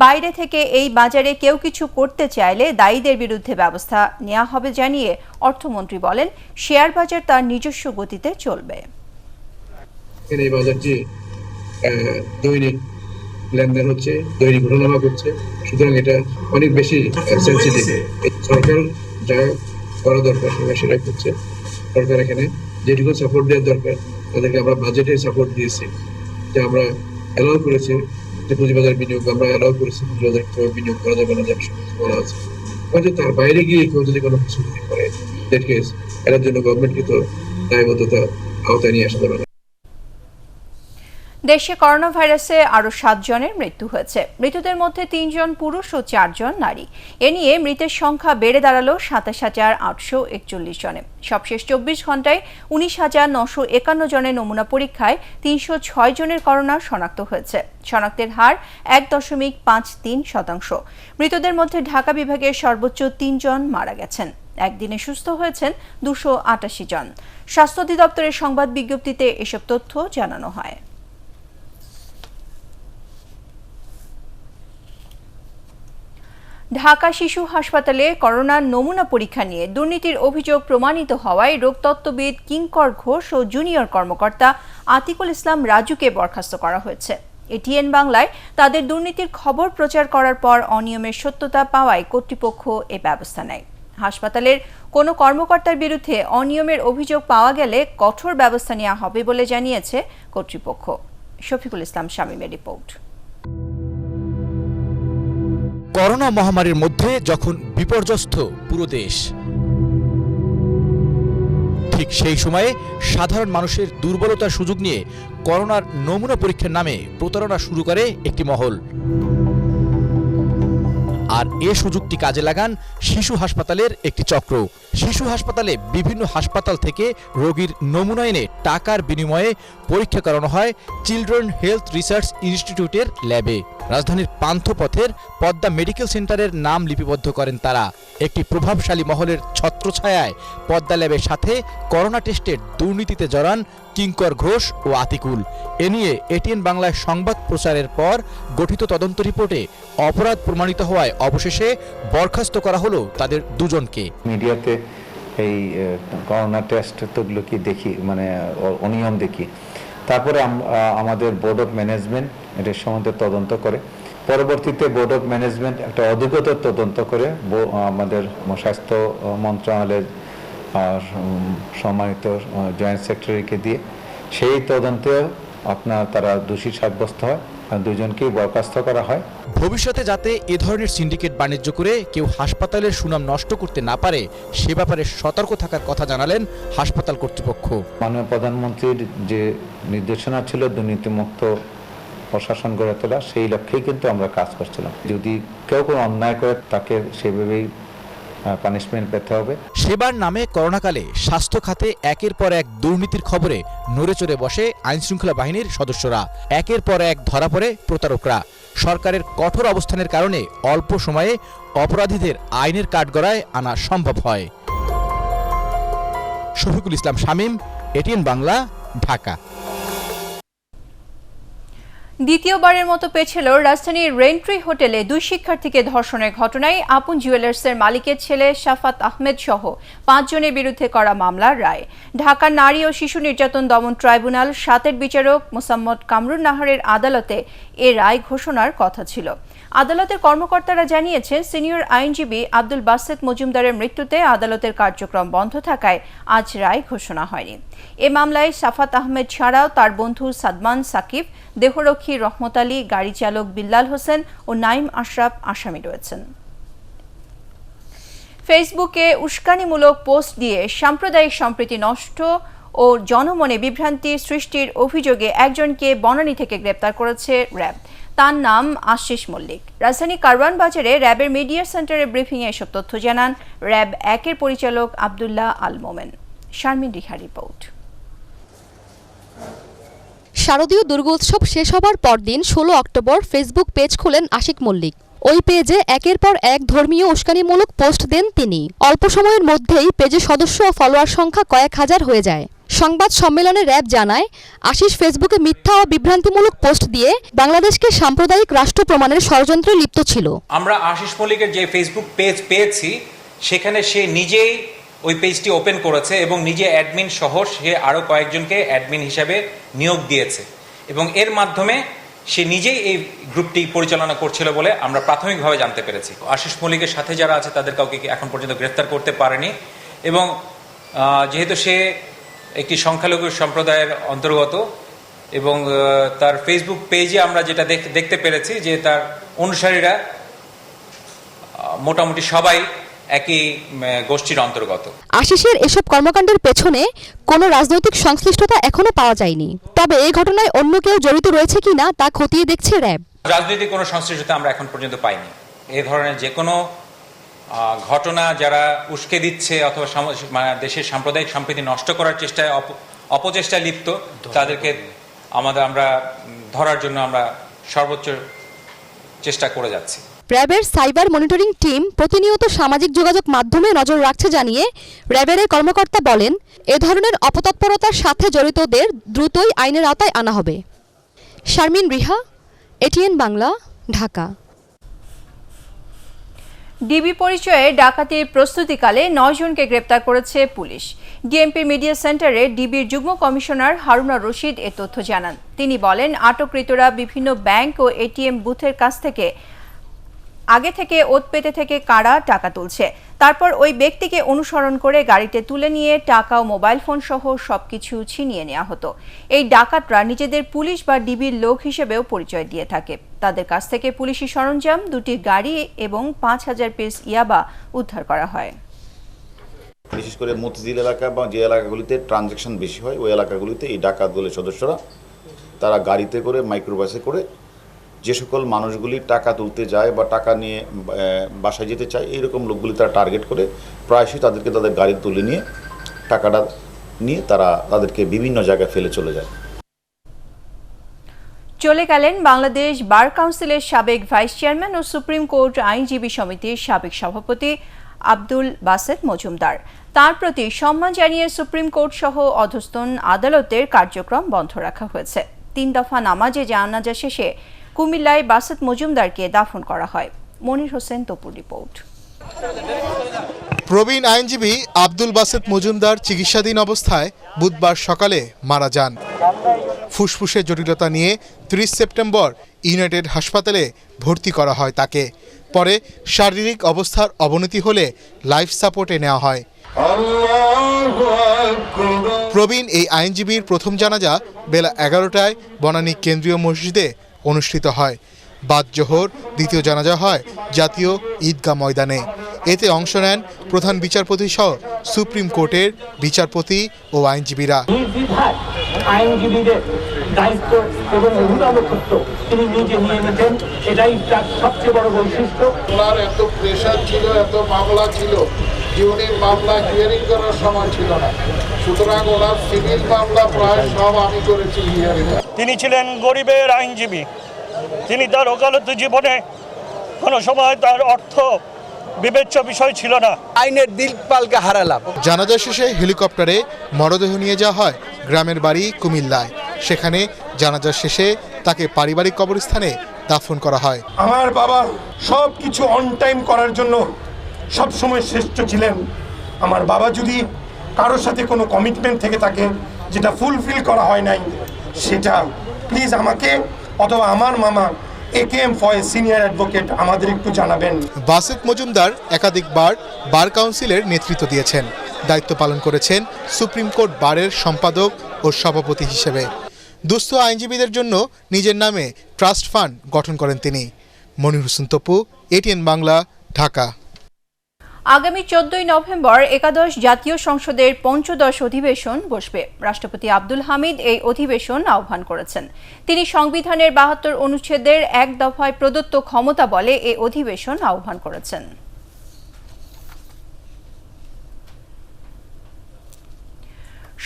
বাইরে থেকে এই বাজারে কেউ কিছু করতে চাইলে দায়ীদের বিরুদ্ধে ব্যবস্থা নেওয়া হবে জানিয়ে অর্থমন্ত্রী বলেন, শেয়ার বাজার তার নিজস্ব গতিতে চলবে। এই বাজারটি দৈনিক লেনদেন হচ্ছে, দৈনিক ঘটনামা করছে, সুতরাং এটা অনেক বেশি সেন্সিটিভ। সরকার যা করা দরকার সেটা করছে। সরকার এখানে যেটুকু সাপোর্ট দেওয়ার দরকার তাদেরকে আমরা বাজেটে সাপোর্ট দিয়েছি, যে আমরা অ্যালাউ করেছি যে পুঁজিবাজার বিনিয়োগ আমরা অ্যালাউ করেছি, পুঁজিবাজার বিনিয়োগ করা যাবে না, যার সমস্ত বলা আছে। হয়তো তার বাইরে গিয়ে কেউ যদি কোনো কিছু করে এটার জন্য গভর্নমেন্টকে তো দায়বদ্ধতা আওতায় নিয়ে আসা যাবে না। দেশে করোনা ভাইরাসে আরও 7 জনের মৃত্যু হয়েছে। মৃতদের মধ্যে 3 জন পুরুষ ও 4 জন নারী। এ নিয়ে মৃতের সংখ্যা বেড়ে দাঁড়ালো 27,841 জনে। সবশেষ 24 ঘন্টায় 19,951 জনের নমুনা পরীক্ষায় 306 জনের করোনা শনাক্ত হয়েছে। শনাক্তের হার 1.53%। মৃতদের মধ্যে ঢাকা বিভাগের সর্বোচ্চ 3 জন মারা গেছেন। একদিনে সুস্থ হয়েছেন 288 জন। স্বাস্থ্য অধিদপ্তরের সংবাদ বিজ্ঞপ্তিতে এসব তথ্য জানানো হয়। ঢাকা শিশু হাসপাতালে করোনার নমুনা পরীক্ষা নিয়ে দুর্নীতির অভিযোগ প্রমাণিত হওয়ায় রোগতত্ত্ববিদ কিঙ্কর ঘোষ ও জুনিয়র কর্মকর্তা আতিকুল ইসলাম রাজুকে বরখাস্ত করা হয়েছে। এটিএন বাংলায় তাদের দুর্নীতির খবর প্রচার করার পর অনিয়মের সত্যতা পাওয়ায় কর্তৃপক্ষ এ ব্যবস্থা নেয়। হাসপাতালের কোনো কর্মকর্তার বিরুদ্ধে অনিয়মের অভিযোগ পাওয়া গেলে কঠোর ব্যবস্থা নেওয়া হবে বলে জানিয়েছে কর্তৃপক্ষ। শফিকুল ইসলাম শামীমের রিপোর্ট। করোনা মহামারীর মধ্যে যখন বিপর্যস্ত পুরো দেশ, ঠিক সেই সময়ে সাধারণ মানুষের দুর্বলতার সুযোগ নিয়ে করোনার নমুনা পরীক্ষার নামে প্রতারণা শুরু করে একটি মহল। আর এ সুযোগটি কাজে লাগান শিশু হাসপাতালের একটি চক্র। শিশু হাসপাতালে বিভিন্ন হাসপাতাল থেকে রোগীর নমুনা এনে টাকার বিনিময়ে পরীক্ষা করানো হয় চিলড্রেন হেলথ রিসার্চ ইনস্টিটিউটের ল্যাবে। রাজধানীর পান্থপথের পদ্মা মেডিকেল সেন্টারের নাম লিপিবদ্ধ করেন তারা। একটি প্রভাবশালী মহলের ছত্রছায়ায় পদ্মা ল্যাবের সাথে করোনা টেস্টের দুর্নীতিতে জড়ান কিঙ্কর ঘোষ ও আতিকুল। এ নিয়ে এটিএন বাংলায় সংবাদ প্রচারের পর গঠিত তদন্ত রিপোর্টে অপরাধ প্রমাণিত হওয়ায় অবশেষে বরখাস্ত করা হলো তাদের দুজনকে। মিডিয়াতে এই করোনা টেস্ট তোগুলো কি দেখি, মানে অনিয়ম দেখি। তারপরে আমাদের বোর্ড অফ ম্যানেজমেন্ট এটার সম্বন্ধে তদন্ত করে। পরবর্তীতে বোর্ড অফ ম্যানেজমেন্ট একটা অধিকতর তদন্ত করে আমাদের স্বাস্থ্য মন্ত্রণালয়ের সম্মানিত জয়েন্ট সেক্রেটারিকে দিয়ে সেই তদন্তে তারা দোষী সাব্যস্ত হয়, দুজনকেই বরখাস্ত করা হয়। ভবিষ্যতে যাতে এ ধরনের সিন্ডিকেট বাণিজ্য করে কেউ হাসপাতালের সুনাম নষ্ট করতে না পারে সে ব্যাপারে সতর্ক থাকার কথা জানালেন হাসপাতাল কর্তৃপক্ষ। মাননীয় প্রধানমন্ত্রীর যে নির্দেশনা ছিল দুর্নীতিমুক্ত প্রশাসন গড়ে তোলা, সেই লক্ষ্যেই কিন্তু আমরা কাজ করছিলাম। যদি কেউ কোনো অন্যায় করে তাকে সেভাবেই পানিশমেন্ট পেতে হবে। সেবার নামে করোনাকালে স্বাস্থ্য খাতে একের পর এক দুর্নীতির খবরে নড়েচড়ে বসে আইনশৃঙ্খলা বাহিনীর সদস্যরা। একের পর এক ধরা পড়ে প্রতারকরা। সরকারের কঠোর অবস্থানের কারণে অল্প সময়ে অপরাধীদের আইনের কাঠগড়ায় আনা সম্ভব হয়। শফিকুল ইসলাম শামীম, এটিএন বাংলা, ঢাকা। দ্বিতীয়বারের মতো পেছল রাজধানীর রেন্ট্রি হোটেলে 2 শিক্ষার্থীকে ধর্ষণের ঘটনায় আপন জুয়েলার্সের মালিকের ছেলে শাফাত আহমেদ সহ 5 জনের বিরুদ্ধে করা মামলার রায়। ঢাকা নারী ও শিশু নির্যাতন দমন ট্রাইব্যুনাল 7-এর বিচারক মোসাম্মদ কামরুন নাহারের আদালতে এ রায় ঘোষণার কথা ছিল। আদালতের কর্মকর্তারা জানিয়েছেন, সিনিয়র আইনজীবী আব্দুল বাসেত মজুমদারের মৃত্যুতে আদালতের কার্যক্রম বন্ধ থাকায় আজ রায় ঘোষণা হয়নি। এ মামলায় শাফাত আহমেদ ছাড়াও তার বন্ধু সাদমান সাকিব, দেহরক্ষী রহমত আলী, গাড়ি চালক বিল্লাল হোসেন ও নাইম আশরাফ আসামি রয়েছেন। ফেসবুকে উস্কানিমূলক পোস্ট দিয়ে সাম্প্রদায়িক সম্প্রীতি নষ্ট ও জনমনে বিভ্রান্তি সৃষ্টির অভিযোগে একজনকে বনানী থেকে গ্রেপ্তার করেছে র্যাব। তার নাম আশিস মল্লিক। রাজধানী কারওয়ান বাজারে র্যাবের মিডিয়া সেন্টারের ব্রিফিংয়ে এসব তথ্য জানান র্যাব 1-এর পরিচালক আব্দুল্লাহ আল মোমেন। শারমিন রিহার রিপোর্ট। শারদীয় দুর্গোৎসব শেষ হবার পরদিন 16 অক্টোবর ফেসবুক পেজ খোলেন আশিক মল্লিক। ওই পেজে একের পর এক ধর্মীয় উস্কানিমূলক পোস্ট দেন তিনি। অল্প সময়ের মধ্যেই পেজে সদস্য ও ফলোয়ার সংখ্যা কয়েক হাজার হয়ে যায়। সংবাদ সম্মেলনে র্যাব জানায়, আশিস ফেসবুকে মিথ্যা ও বিভ্রান্তিমূলক পোস্ট দিয়ে বাংলাদেশকে সাম্প্রদায়িক রাষ্ট্র প্রমাণের ষড়যন্ত্রে লিপ্ত ছিল। আমরা আশিস মল্লিকের যে ফেসবুক পেজ পেয়েছি সেখানে সে নিজেই ওই পেজটি ওপেন করেছে এবং নিজে অ্যাডমিন সহ সে আরও কয়েকজনকে অ্যাডমিন হিসাবে নিয়োগ দিয়েছে এবং এর মাধ্যমে সে নিজেই এই গ্রুপটি পরিচালনা করছিল বলে আমরা প্রাথমিকভাবে জানতে পেরেছি। আশিস মল্লিকের সাথে যারা আছে তাদের কাউকে এখন পর্যন্ত গ্রেফতার করতে পারেনি এবং যেহেতু সে একটি সংখ্যালঘু সম্প্রদায়ের অন্তর্গত এবং তার ফেসবুক পেজে আমরা যেটা দেখতে পেরেছি যে তার অনুসারীরা মোটামুটি সবাই একই গোষ্ঠীর অন্তর্গত। আশিসের এসব কর্মকাণ্ডের পেছনে কোনো রাজনৈতিক সংশ্লিষ্টতা এখনো পাওয়া যায়নি। তবে এই ঘটনায় অন্য কেউ জড়িত রয়েছে কিনা তা খতিয়ে দেখছে র্যাব। রাজনৈতিক কোনো সংশ্লিষ্টতা আমরা এখন পর্যন্ত পাইনি। এই ধরনের যে কোনো ঘটনা যারা উস্কে দিচ্ছে অথবা দেশের সাম্প্রদায়িক সম্প্রীতি নষ্ট করার চেষ্টায় অপচেষ্টায় লিপ্ত তাদেরকে আমরা ধরার জন্য আমরা সর্বোচ্চ চেষ্টা করে যাচ্ছি। র্যাবের সাইবার মনিটরিং টিম প্রতিনিয়ত সামাজিক যোগাযোগ মাধ্যমে নজর রাখছে জানিয়ে র্যাবের কর্মকর্তা বলেন, এ ধরনের অপতৎপরতার সাথে জড়িতদের দ্রুতই আইনের আওতায় আনা হবে। শারমিন রিহা, এটিএন বাংলা, ঢাকা। ডিবি পরিচয়ে ডাকাতির প্রস্তুতিকালে 9 জনকে গ্রেপ্তার করেছে পুলিশ। ডিএমপি মিডিয়া সেন্টারে ডিবির যুগ্ম কমিশনার হারুনা রশিদ এ তথ্য জানান। তিনি বলেন, আটককৃতরা বিভিন্ন ব্যাংক ও এটিএম বুথের কাছ থেকে আগে থেকে ওত পেতে থেকে কারা টাকা তুলছে, তারপর ওই ব্যক্তিকে অনুসরণ করে গাড়িতে তুলে নিয়ে টাকা ও মোবাইল ফোন সহ সবকিছু ছিনিয়ে নেওয়া হতো। এই ডাকাতরা নিজেদের পুলিশ বা ডিবির লোক হিসেবেও পরিচয় দিয়ে থাকে। তাদের কাছ থেকে পুলিশি সরঞ্জাম, 2টি গাড়ি এবং 5000 পিস ইয়াবা উদ্ধার করা হয়। বিশেষ করে মতিঝিল এলাকা বা যে এলাকাগুলিতে ট্রানজ্যাকশন বেশি হয় ওই এলাকাগুলিতে এই ডাকাতগুলির সদস্যরা তারা গাড়িতে করে মাইক্রোবাসে করে যে সকল মানুষগুলি টাকা তুলতে যায় বা টাকা নিয়ে বাসায় যেতে চায় এইরকম লোকগুলি তারা টার্গেট করে প্রায়শই তাদেরকে তাদের গাড়ি তুলে নিয়ে টাকাটা নিয়ে তারা তাদেরকে বিভিন্ন জায়গায় ফেলে চলে যায়। চলে গেলেন বাংলাদেশ বার কাউন্সিলের সাবেক ভাইস চেয়ারম্যান ও সুপ্রিম কোর্ট আইনজীবী সমিতির সাবেক সভাপতি আব্দুল বাসেত মজুমদার। তার প্রতি সম্মান জানিয়ে সুপ্রিম কোর্ট সহ অধস্তন আদালতের কার্যক্রম বন্ধ রাখা হয়েছে। 3 দফা নামাজে জানাজা শেষে কুমিল্লায় বাসেত মজুমদারকে দাফন করা হয়। মনির হোসেন তপুর রিপোর্ট। প্রবীণ আইনজীবী আব্দুল বাসেত মজুমদার চিকিৎসাধীন অবস্থায় বুধবার সকালে মারা যান। ফুসফুসের জটিলতা নিয়ে 30 সেপ্টেম্বর ইউনাইটেড হাসপাতালে ভর্তি করা হয় তাকে। পরে শারীরিক অবস্থার অবনতি হলে লাইফ সাপোর্টে নেওয়া হয়। প্রবীণ এই আইনজীবীর প্রথম জানাজা বেলা 11টায় বনানী কেন্দ্রীয় মসজিদে অনুষ্ঠিত হয়। বাদ জোহর দ্বিতীয় জানাজা হয় জাতীয় ঈদগাহ ময়দানে। এতে অংশ নেন প্রধান বিচারপতি সহ সুপ্রিম কোর্টের বিচারপতি ও আইনজীবীরা। আইনজীবীদের দায়িত্ব এবং অভিভাবকত্ব তিনি নিজে নিয়ে নিতেন, এটাই তার সবচেয়ে বড় বৈশিষ্ট্য। ওনার এত প্রেশার ছিল, এত মামলা ছিল, ইউনিট মামলা হিয়ারিং করার সময় ছিল না, সুতরাং ওনার সিভিল মামলা প্রায় সব আমি করেছি হিয়ারিং। তিনি ছিলেন গরিবের আইনজীবী। তিনি তার ওকালতি জীবনে কোনো সময় তার অর্থ বিবেচ্য বিষয় ছিল না। আইনের দিলপালকে হারালাম। জানাজা শেষে হেলিকপ্টারে মরদেহ নিয়ে যাওয়া হয় গ্রামের বাড়ি কুমিল্লায়। সেখানে জানাজা শেষে তাকে পারিবারিক কবরস্থানে দাফন করা হয়। আমার বাবা সব কিছু অন টাইম করার জন্য সবসময় শ্রেষ্ঠ ছিলেন। আমার বাবা যদি কারোর সাথে কোনো কমিটমেন্ট থেকে থাকে যেটা ফুলফিল করা হয় নাই, সেটা প্লিজ আমাকে অথবা আমার মামা AKM ফয়েজ সিনিয়র অ্যাডভোকেট আমাদের একটু জানাবেন। বাসেত মজুমদার একাধিকবার বার কাউন্সিলের নেতৃত্ব দিয়েছেন। দায়িত্ব পালন করেছেন সুপ্রিম কোর্ট বারের সম্পাদক ও সভাপতি হিসেবে। দুস্থ আইনজীবীদের জন্য নিজের নামে ট্রাস্ট ফান্ড গঠন করেন তিনি। মনির হোসেন তপু, ATN বাংলা, ঢাকা। আগামী 14 নভেম্বর একাদশ জাতীয় সংসদের পঞ্চদশ অধিবেশন বসবে। রাষ্ট্রপতি আব্দুল হামিদ এই অধিবেশন আহ্বান করেছেন। তিনি সংবিধানের 72 অনুচ্ছেদের 1 দফায় প্রদত্ত ক্ষমতা বলে এই অধিবেশন আহ্বান করেছেন।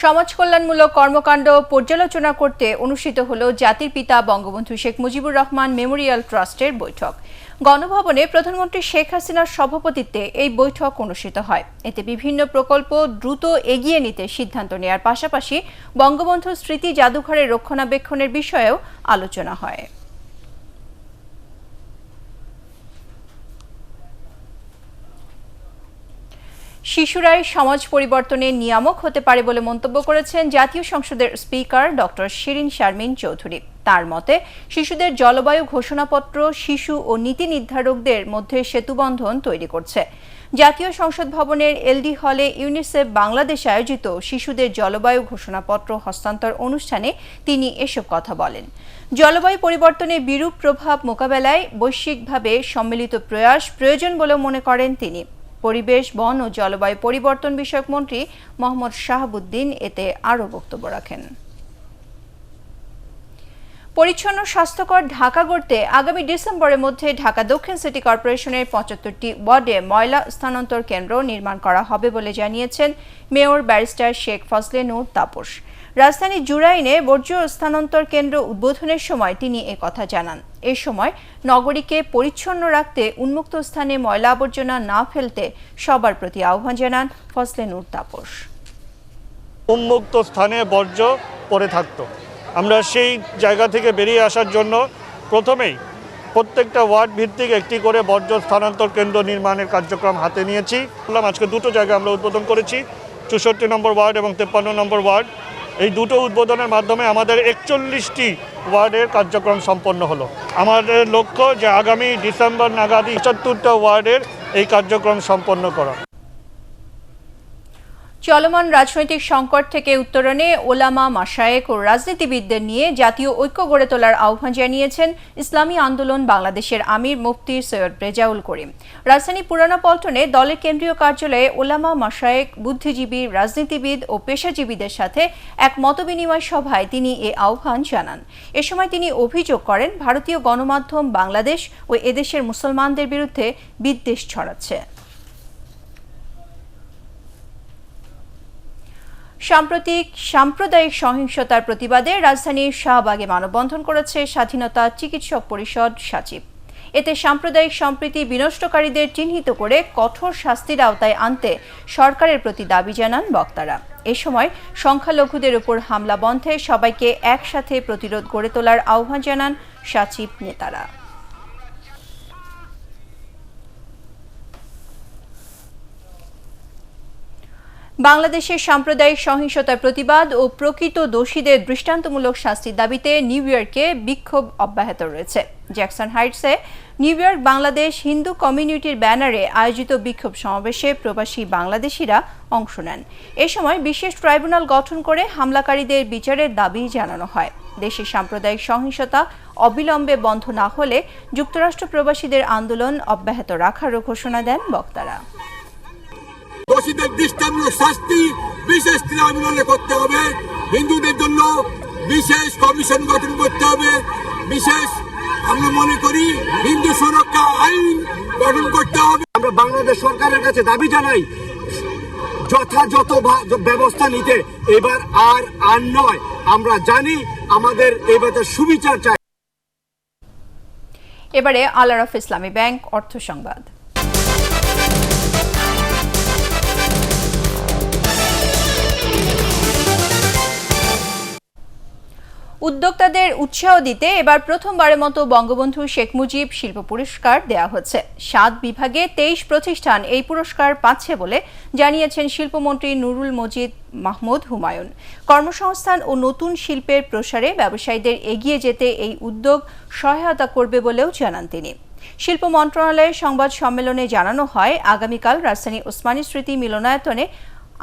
সমাজ কল্যাণমূলক কর্মকাণ্ড পর্যালোচনা করতে অনুষ্ঠিত হল জাতির পিতা বঙ্গবন্ধু শেখ মুজিবুর রহমান মেমোরিয়াল ট্রাস্টের বৈঠক। গণভবনে প্রধানমন্ত্রী শেখ হাসিনার সভাপতিত্বে এই বৈঠক অনুষ্ঠিত হয়। এতে বিভিন্ন প্রকল্প দ্রুত এগিয়ে নিতে সিদ্ধান্ত নেওয়ার পাশাপাশি বঙ্গবন্ধু স্মৃতি জাদুঘরের রক্ষণাবেক্ষণের বিষয়েও আলোচনা হয়। শিশুরাই সমাজ পরিবর্তনের নিয়ামক হতে পারে বলে মন্তব্য করেছেন জাতীয় সংসদের স্পিকার ডক্টর শিরিন শারমিন চৌধুরী। তার মতে শিশুদের জলবায়ু ঘোষণাপত্র শিশু ও নীতি নির্ধারকদের মধ্যে সেতুবন্ধন তৈরি করছে। জাতীয় সংসদ ভবনের এলডি হলে ইউনিসেফ বাংলাদেশ আয়োজিত শিশুদের জলবায়ু ঘোষণাপত্র হস্তান্তর অনুষ্ঠানে তিনি এসব কথা বলেন। জলবায়ু পরিবর্তনের বিরূপ প্রভাব মোকাবেলায় বৈশ্বিকভাবে সম্মিলিত প্রয়াস প্রয়োজন বলে মনে করেন তিনি। পরিবেশ, বন ও জলবায়ু পরিবর্তন বিষয়ক মন্ত্রী মোহাম্মদ শাহাবুদ্দিন এতে আরও বক্তব্য রাখেন। পরিচ্ছন্ন স্বাস্থ্যকর ঢাকা গড়তে আগামী ডিসেম্বরের মধ্যে ঢাকা দক্ষিণ সিটি কর্পোরেশনের 75টি ওয়ার্ডে ময়লা স্থানান্তর কেন্দ্র নির্মাণ করা হবে বলে জানিয়েছেন মেয়র ব্যারিস্টার শেখ ফজলে নূর তাপস। রাজধানীর জুরাইনে বর্জ্য স্থানান্তর কেন্দ্র উদ্বোধনের সময় তিনি একথা জানান। এই সময় নগরীকে পরিচ্ছন্ন রাখতে উন্মুক্ত স্থানে ময়লা আবর্জনা না ফেলতে সবার প্রতি আহ্বান জানান ফজলে নূর তাপস। উন্মুক্ত স্থানে বর্জ্য পড়ে থাকতো। আমরা সেই জায়গা থেকে বেরিয়ে আসার জন্য প্রথমেই প্রত্যেকটা ওয়ার্ড ভিত্তিক একটি করে বর্জ্য স্থানান্তর কেন্দ্র নির্মাণের কার্যক্রম হাতে নিয়েছি। আজকে দুটো জায়গা আমরা উদ্বোধন করেছি, 64 নম্বর ওয়ার্ড এবং 53 নম্বর ওয়ার্ড। এই দুটো উদ্বোধনের মাধ্যমে আমাদের 41টি ওয়ার্ডের কার্যক্রম সম্পন্ন হলো। আমাদের লক্ষ্য যে আগামী ডিসেম্বর নাগাদ 75টা ওয়ার্ডের এই কার্যক্রম সম্পন্ন করা। চলমান রাজনৈতিক সংকট থেকে উত্তরণে ওলামা মাশায়েখ ও রাজনীতিবিদদের নিয়ে জাতীয় ঐক্য গড়ে তোলার আহ্বান জানিয়েছেন ইসলামী আন্দোলন বাংলাদেশের আমির মুফতি সৈয়দ রেজাউল করিম। রাজধানী পুরানা পল্টনে দলের কেন্দ্রীয় কার্যালয়ে ওলামা মাশায়েখ, বুদ্ধিজীবী, রাজনীতিবিদ ও পেশাজীবীদের সাথে এক মতবিনিময় সভায় তিনি এ আহ্বান জানান। এ সময় তিনি অভিযোগ করেন ভারতীয় গণমাধ্যম বাংলাদেশ ও এদেশের মুসলমানদের বিরুদ্ধে বিদ্বেষ ছড়াচ্ছে। সাম্প্রতিক সাম্প্রদায়িক সহিংসতার প্রতিবাদে রাজধানীর শাহবাগে মানববন্ধন করেছে স্বাধীনতা চিকিৎসক পরিষদ সাচিব। এতে সাম্প্রদায়িক সম্প্রীতি বিনষ্টকারীদের চিহ্নিত করে কঠোর শাস্তির আওতায় আনতে সরকারের প্রতি দাবি জানান বক্তারা। এ সময় সংখ্যালঘুদের উপর হামলা বন্ধে সবাইকে একসাথে প্রতিরোধ গড়ে তোলার আহ্বান জানান সাচিব নেতারা। বাংলাদেশের সাম্প্রদায়িক সহিংসতার প্রতিবাদ ও প্রকৃত দোষীদের দৃষ্টান্তমূলক শাস্তির দাবিতে নিউ ইয়র্কে বিক্ষোভ অব্যাহত রয়েছে। জ্যাকসন হাইটসে নিউ ইয়র্ক বাংলাদেশ হিন্দু কমিউনিটির ব্যানারে আয়োজিত বিক্ষোভ সমাবেশে প্রবাসী বাংলাদেশিরা অংশ নেন। এ সময় বিশেষ ট্রাইব্যুনাল গঠন করে হামলাকারীদের বিচারের দাবি জানানো হয়। দেশে সাম্প্রদায়িক সহিংসতা অবিলম্বে বন্ধ না হলে যুক্তরাষ্ট্র প্রবাসীদের আন্দোলন অব্যাহত রাখারও ঘোষণা দেন বক্তারা। দোষীদের দৃষ্টান্তমূলক শাস্তি বিশেষ ট্রাইব্যুনালে করতে হবে। হিন্দুদের জন্য বিশেষ কমিশন গঠন করতে হবে। বিশেষ আমরা মনে করি হিন্দু সুরক্ষা আইন গঠন করতে হবে। আমরা বাংলাদেশ সরকারের কাছে দাবি জানাই যথাযথ ব্যবস্থা নিতে। এবার আর নয়, আমরা জানি আমাদের এবার সুবিচার চাই। এবারে আল-আরাফ ইসলামী ব্যাংক অর্থ সংবাদ। উদ্যোক্তাদের উৎসাহ দিতে এবার প্রথমবারের মতো বঙ্গবন্ধু শেখ মুজিব শিল্প পুরস্কার দেয়া হচ্ছে। 7 বিভাগে 23 প্রতিষ্ঠান এই পুরস্কার পাচ্ছে বলে জানিয়েছেন শিল্পমন্ত্রী নুরুল মজিদ মাহমুদ হুমায়ুন। কর্মসংস্থান ও নতুন শিল্পের প্রসারে ব্যবসায়ীদের এগিয়ে যেতে এই উদ্যোগ সহায়তা করবে বলেও জানান তিনি। শিল্প মন্ত্রণালয়ের সংবাদ সম্মেলনে জানানো হয়, আগামীকাল রাজধানী ওসমানী স্মৃতি মিলনায়তনে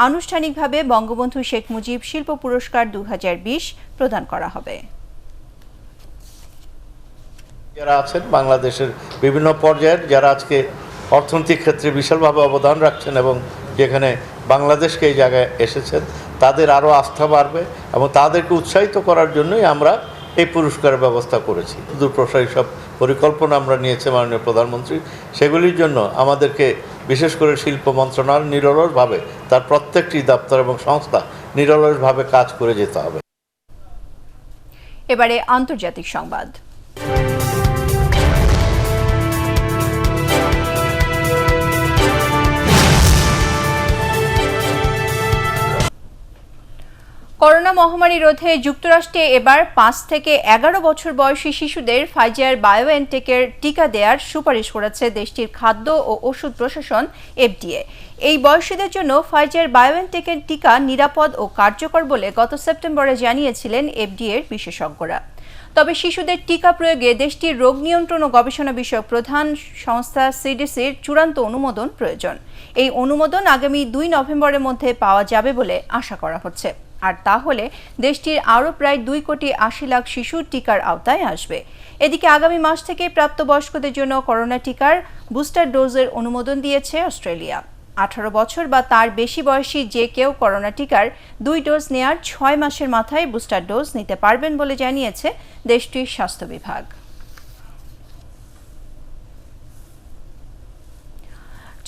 আনুষ্ঠানিকভাবে বঙ্গবন্ধু শেখ মুজিব শিল্প পুরস্কার 2020 প্রদান করা হবে। যারা আছেন বাংলাদেশের বিভিন্ন পর্যায়ের, যারা আজকে অর্থনৈতিক ক্ষেত্রে বিশালভাবে অবদান রাখছেন এবং যেখানে বাংলাদেশকে এই জায়গায় এসেছেন, তাদের আরও আস্থা বাড়বে এবং তাদেরকে উৎসাহিত করার জন্যই আমরা এই পুরস্কারের ব্যবস্থা করেছি। দূরপ্রসারী সব পরিকল্পনা আমরা নিয়েছি মাননীয় প্রধানমন্ত্রী। সেগুলির জন্য আমাদেরকে বিশেষ করে শিল্প মন্ত্রণালয় নিরলসভাবে তার প্রত্যেকটি দপ্তর এবং সংস্থা নিরলসভাবে কাজ করে যেতে হবে। এবারে আন্তর্জাতিক সংবাদ। করোনা মহামারী রোধে যুক্তরাষ্ট্রে এবার 5 থেকে 11 বছর বয়সী শিশুদের ফাইজার বায়োএনটেকের টিকা দেওয়ার সুপারিশ করেছে দেশটির খাদ্য ও ওষুধ প্রশাসন FDA। এই বয়সীদের জন্য ফাইজার বায়োএনটেকের টিকা নিরাপদ ও কার্যকর বলে গত সেপ্টেম্বরে জানিয়েছিলেন FDA-র বিশেষজ্ঞরা। তবে শিশুদের টিকা প্রয়োগে দেশটির রোগ নিয়ন্ত্রণ ও গবেষণা বিষয়ক প্রধান সংস্থা CDCর চূড়ান্ত অনুমোদন প্রয়োজন। এই অনুমোদন আগামী 2 নভেম্বরের মধ্যে পাওয়া যাবে বলে আশা করা হচ্ছে। আর তাহলে দেশটির আরও প্রায় 2,80,00,000 শিশু টিকার আওতায় আসবে। এদিকে আগামী মাস থেকে প্রাপ্তবয়স্কদের জন্য করোনা টিকার বুস্টার ডোজের অনুমোদন দিয়েছে অস্ট্রেলিয়া। 18 বছর বা তার বেশি বয়সী যে কেউ করোনা টিকার 2 ডোজ নেয়ার 6 মাসের মাথায় বুস্টার ডোজ নিতে পারবেন বলে জানিয়েছে দেশটির স্বাস্থ্য বিভাগ।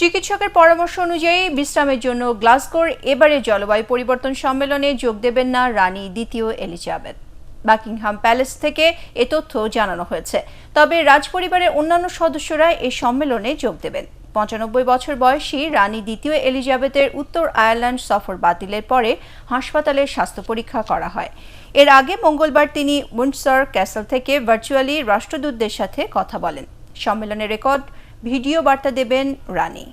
চিকিৎসকের পরামর্শ অনুযায়ী বিশ্রামের জন্য গ্লাসগোর এবারের জলবায়ু পরিবর্তন সম্মেলনে যোগ দেবেন না রানী দ্বিতীয় এলিজাবেথ। বাকিংহাম প্যালেস থেকে এ তথ্য জানানো হয়েছে। তবে রাজপরিবারের অন্যান্য সদস্যরা এই সম্মেলনে যোগ দেবেন। 95 বছর বয়সী রানী দ্বিতীয় এলিজাবেথের উত্তর আয়ারল্যান্ড সফর বাতিলের পরে হাসপাতালে স্বাস্থ্য পরীক্ষা করা হয়। এর আগে মঙ্গলবার তিনি উইন্ডসর ক্যাসেল থেকে ভার্চুয়ালি রাষ্ট্রদূতদের সাথে কথা বলেন। সম্মেলনের রেকর্ড ভিডিও বার্তা দেবেন রানী।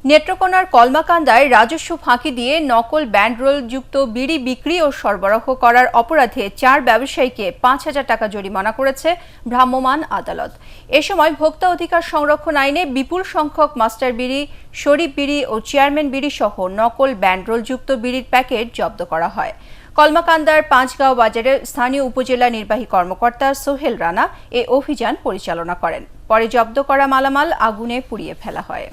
নেত্রকোনার কলমাকান্দায় রাজস্ব ফাঁকি দিয়ে নকল ব্যান্ডরোল যুক্ত বিড়ি বিক্রি ও সরবরাহ করার অপরাধে 4 ব্যবসায়ীকে 5,000 টাকা জরিমানা করেছে ভ্রাম্যমাণ আদালত। এ সময় ভোক্তা অধিকার সংরক্ষণ আইনে বিপুল সংখ্যক মাস্টার বিড়ি, শরীফ বিড়ি ও চেয়ারম্যান বিড়ি সহ নকল ব্যান্ডরোল যুক্ত বিড়ির প্যাকেট জব্দ করা হয়। কলমাকান্দার পাঁচগাঁও বাজারের স্থানীয় উপজেলা নির্বাহী কর্মকর্তা সোহেল রানা এ অভিযান পরিচালনা করেন। পরে জব্দ করা মালামাল আগুনে পুড়িয়ে ফেলা হয়।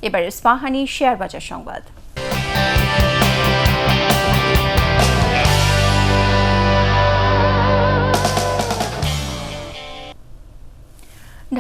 এবারে ইস্পাহানি শেয়ার বাজার সংবাদ।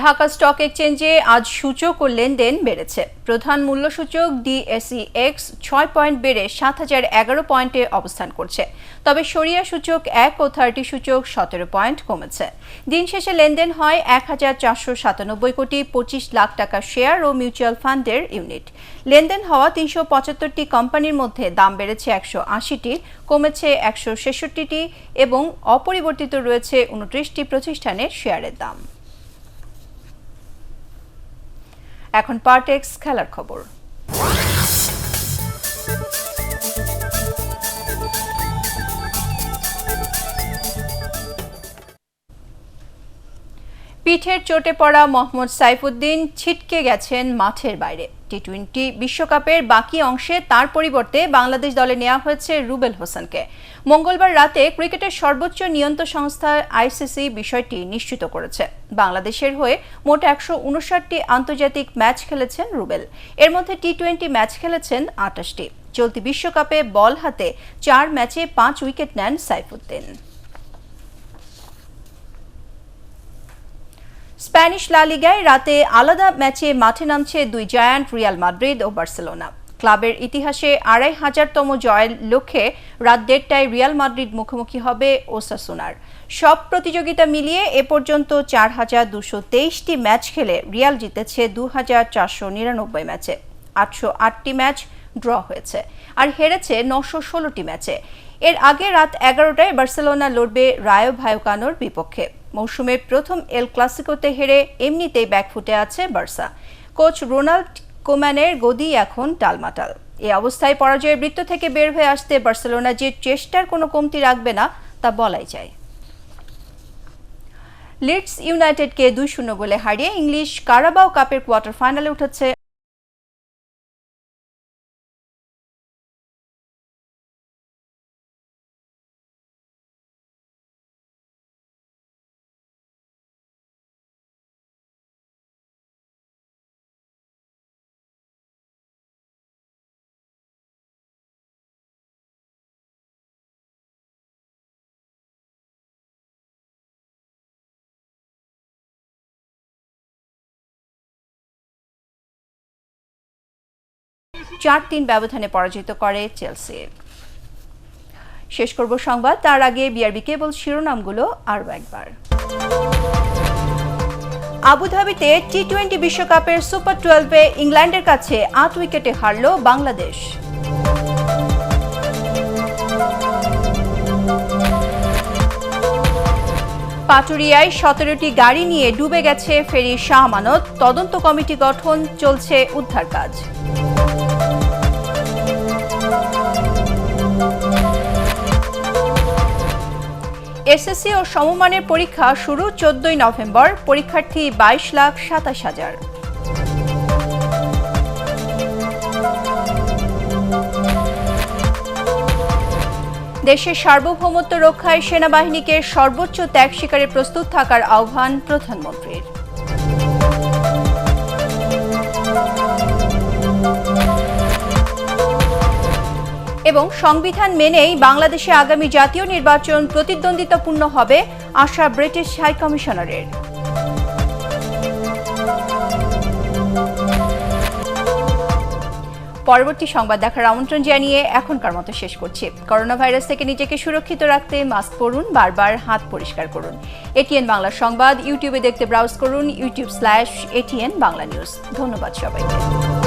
ঢাকা স্টক এক্সচেঞ্জে আজ সূচক ও লেনদেন বেড়েছে। প্রধান মূল্য সূচক DSEX 6 পয়েন্ট বেড়ে 7011 পয়েন্টে অবস্থান করছে। তবে সরিয়া সূচক 1 ও 30 সূচক 17 পয়েন্ট কমেছে। দিন শেষে লেনদেন হয় 1497 কোটি 25 লাখ টাকা শেয়ার ও মিউচুয়াল ফান্ডের ইউনিট। লেনদেন হওয়া 375টি কোম্পানির মধ্যে দাম বেড়েছে 180টি, কমেছে 166টি এবং অপরিবর্তিত রয়েছে 29টি প্রতিষ্ঠানের শেয়ারের দাম। এখন পার্টেক্স খেলার খবর। পিঠের চোটে পড়া মোহাম্মদ সাইফুদ্দিন ছিটকে গেছেন মাঠের বাইরে। টি-20 বিশ্বকাপের বাকি অংশে তার পরিবর্তে বাংলাদেশ দলে নেওয়া হয়েছে রুবেল হোসেনকে। মঙ্গলবার রাতে ক্রিকেটের সর্বোচ্চ নিয়ন্ত্রণ সংস্থা ICC বিষয়টি নিশ্চিত করেছে। বাংলাদেশের হয়ে মোট 159টি আন্তর্জাতিক ম্যাচ খেলেছেন রুবেল। এর মধ্যে টি-20 ম্যাচ খেলেছেন 28টি। চলতি বিশ্বকাপে বল হাতে 4 ম্যাচে 5 উইকেট নেন সাইফুদ্দিন। স্প্যানিশ লা লিগায় রাতে আলাদা ম্যাচে মাঠে নামছে দুই জায়ান্ট রিয়াল মাদ্রিদ ও বার্সেলোনা। ক্লাবের ইতিহাসে 2500তম জয়ের লক্ষ্যে রাত 1:30টায় রিয়াল মাদ্রিদ মুখোমুখি হবে ওসাসুনার। সব প্রতিযোগিতা মিলিয়ে এ পর্যন্ত 4223টি ম্যাচ খেলে রিয়াল জিতেছে 2499 ম্যাচে। 808টি ম্যাচ ড্র হয়েছে আর হেরেছে 916টি ম্যাচে। এর আগে রাত 11টায় বার্সেলোনা লড়বে রায়ো ভায়োকানোর বিপক্ষে। মৌসুমের প্রথম এল ক্লাসিকোতে হেরে এমনিতেই ব্যাকফুটে আছে বার্সা। কোচ রোনাল্ড কোম্যানের গদি এখন টালমাটাল। এই অবস্থায় পরাজয়ের বৃত্ত থেকে বের হয়ে আসতে বার্সেলোনা যে চেষ্টার কোনো কমতি রাখবে না তা বলাই যায়। লিডস ইউনাইটেডকে 2-0 গোলে হারিয়ে ইংলিশ কারাবাও কাপের কোয়ার্টার ফাইনালে উঠেছে চার-3 ব্যবধানে পরাজিত করে চেলসি। শেষ করব সংবাদ, তার আগে বিআরবি কেবল শিরোনামগুলো আরও একবার। আবুধাবিতে টি-20 বিশ্বকাপের সুপার 12-এ ইংল্যান্ডের কাছে 8 উইকেটে হারল বাংলাদেশ। পাটুরিয়ায় 17টি গাড়ি নিয়ে ডুবে গেছে ফেরি শাহ আমানত। তদন্ত কমিটি গঠন, চলছে উদ্ধার কাজ। এসএসসি ও সমমানের পরীক্ষা শুরু 14ই নভেম্বর। পরীক্ষার্থী 22,27,000। দেশের সার্বভৌমত্ব রক্ষায় সেনাবাহিনীকে সর্বোচ্চ ত্যাগ স্বীকারে প্রস্তুত থাকার আহ্বান প্রধানমন্ত্রীর। এবং সংবিধান মেনেই বাংলাদেশে আগামী জাতীয় নির্বাচন প্রতিদ্বন্দ্বিতাপূর্ণ হবে, আশা ব্রিটিশ হাইকমিশনারের। পরবর্তী সংবাদ দেখার আমন্ত্রণ জানিয়ে এখনকার মতো শেষ করছি। করোনা ভাইরাস থেকে নিজেকে সুরক্ষিত রাখতে মাস্ক পরুন, বারবার হাত পরিষ্কার করুন। এটিএন বাংলা সংবাদ ইউটিউবে দেখতে ব্রাউজ করুন youtube/ATN বাংলা নিউজ। ধন্যবাদ সবাইকে।